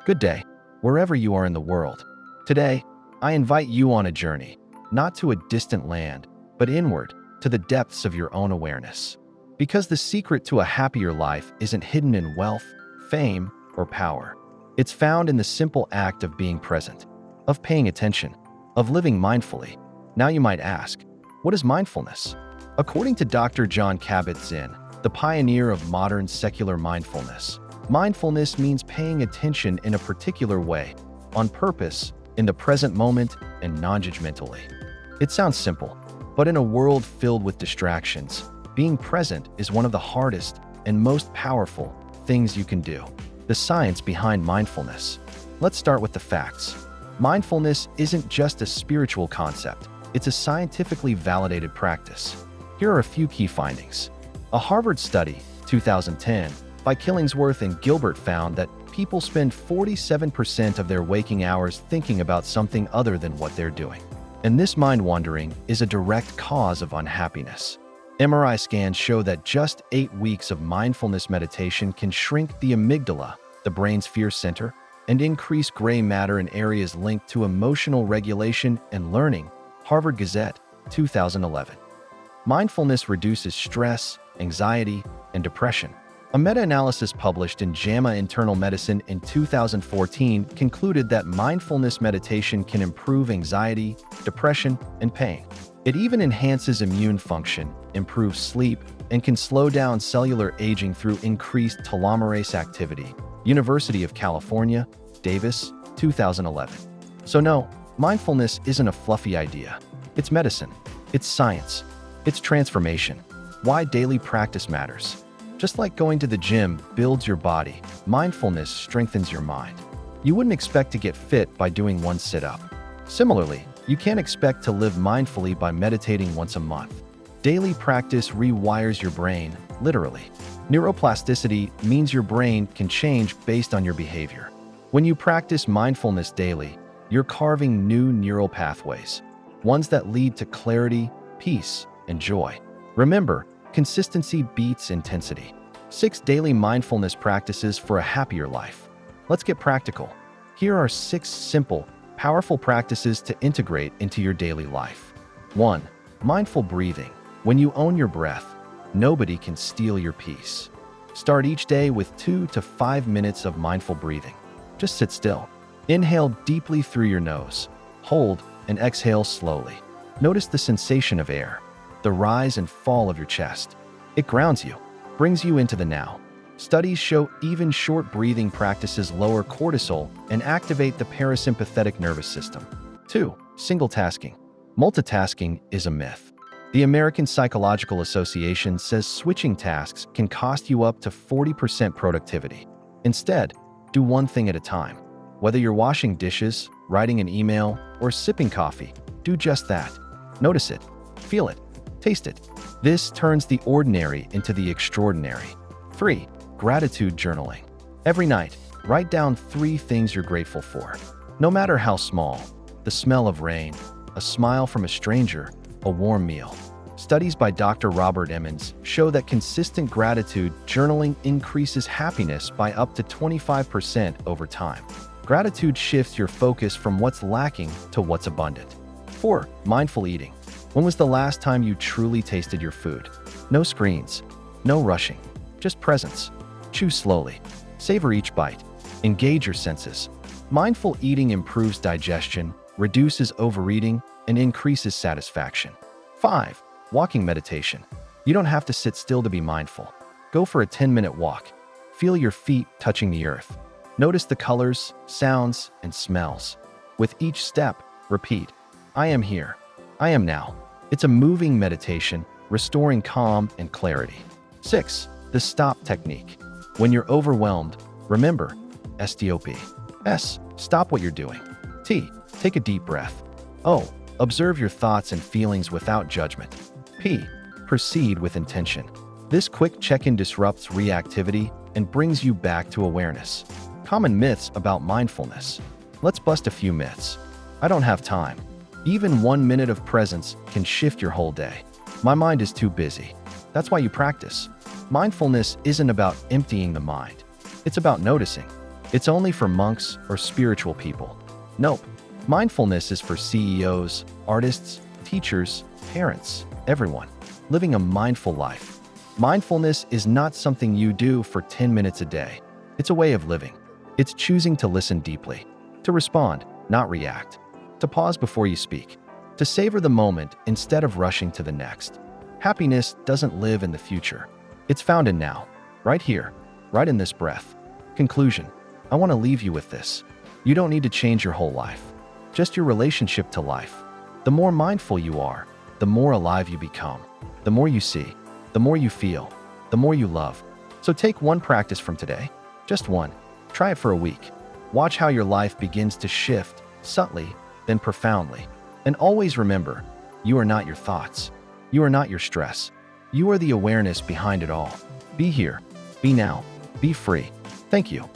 Good day, wherever you are in the world. Today, I invite you on a journey, not to a distant land, but inward, to the depths of your own awareness. Because the secret to a happier life isn't hidden in wealth, fame, or power. It's found in the simple act of being present, of paying attention, of living mindfully. Now you might ask, what is mindfulness? According to Dr. John Kabat-Zinn, the pioneer of modern secular mindfulness, mindfulness means paying attention in a particular way, on purpose, in the present moment, and non-judgmentally. It sounds simple, but in a world filled with distractions, being present is one of the hardest and most powerful things you can do. The science behind mindfulness. Let's start with the facts. Mindfulness isn't just a spiritual concept, it's a scientifically validated practice. Here are a few key findings. A Harvard study, 2010, by Killingsworth and Gilbert found that people spend 47% of their waking hours thinking about something other than what they're doing. And this mind wandering is a direct cause of unhappiness. MRI scans show that just 8 weeks of mindfulness meditation can shrink the amygdala, the brain's fear center, and increase gray matter in areas linked to emotional regulation and learning. Harvard Gazette, 2011. Mindfulness reduces stress, anxiety, and depression. A meta-analysis published in JAMA Internal Medicine in 2014 concluded that mindfulness meditation can improve anxiety, depression, and pain. It even enhances immune function, improves sleep, and can slow down cellular aging through increased telomerase activity. University of California, Davis, 2011. So no, mindfulness isn't a fluffy idea. It's medicine. It's science. It's transformation. Why daily practice matters. Just like going to the gym builds your body, mindfulness strengthens your mind. You wouldn't expect to get fit by doing one sit-up. Similarly, you can't expect to live mindfully by meditating once a month. Daily practice rewires your brain, literally. Neuroplasticity means your brain can change based on your behavior. When you practice mindfulness daily, you're carving new neural pathways, ones that lead to clarity, peace, and joy. Remember, consistency beats intensity. 6 daily mindfulness practices for a happier life. Let's get practical. Here are 6 simple, powerful practices to integrate into your daily life. 1. Mindful breathing. When you own your breath, nobody can steal your peace. Start each day with 2 to 5 minutes of mindful breathing. Just sit still. Inhale deeply through your nose. Hold and exhale slowly. Notice the sensation of air, the rise and fall of your chest. It grounds you, brings you into the now. Studies show even short breathing practices lower cortisol and activate the parasympathetic nervous system. 2. Single tasking. Multitasking is a myth. The American Psychological Association says switching tasks can cost you up to 40% productivity. Instead, do one thing at a time. Whether you're washing dishes, writing an email, or sipping coffee, do just that. Notice it, feel it, taste it. This turns the ordinary into the extraordinary. 3. Gratitude journaling. Every night, write down 3 things you're grateful for. No matter how small, the smell of rain, a smile from a stranger, a warm meal. Studies by Dr. Robert Emmons show that consistent gratitude journaling increases happiness by up to 25% over time. Gratitude shifts your focus from what's lacking to what's abundant. 4. Mindful eating. When was the last time you truly tasted your food? No screens, no rushing, just presence. Chew slowly. Savor each bite. Engage your senses. Mindful eating improves digestion, reduces overeating, and increases satisfaction. 5. Walking meditation. You don't have to sit still to be mindful. Go for a 10-minute walk. Feel your feet touching the earth. Notice the colors, sounds, and smells. With each step, repeat, I am here. I am now. It's a moving meditation, restoring calm and clarity. 6. The stop technique. When you're overwhelmed, remember, STOP. S. Stop what you're doing. T. Take a deep breath. O. Observe your thoughts and feelings without judgment. P. Proceed with intention. This quick check-in disrupts reactivity and brings you back to awareness. Common myths about mindfulness. Let's bust a few myths. I don't have time. Even 1 minute of presence can shift your whole day. My mind is too busy. That's why you practice. Mindfulness isn't about emptying the mind. It's about noticing. It's only for monks or spiritual people. Nope. Mindfulness is for CEOs, artists, teachers, parents, everyone living a mindful life. Mindfulness is not something you do for 10 minutes a day. It's a way of living. It's choosing to listen deeply, to respond, not react, to pause before you speak, to savor the moment instead of rushing to the next. Happiness doesn't live in the future. It's found in now, right here, right in this breath. Conclusion. I want to leave you with this. You don't need to change your whole life, just your relationship to life. The more mindful you are, the more alive you become. The more you see, the more you feel, the more you love. So take one practice from today, just one. Try it for a week. Watch how your life begins to shift, subtly, then profoundly. And always remember, you are not your thoughts. You are not your stress. You are the awareness behind it all. Be here, be now, be free. Thank you.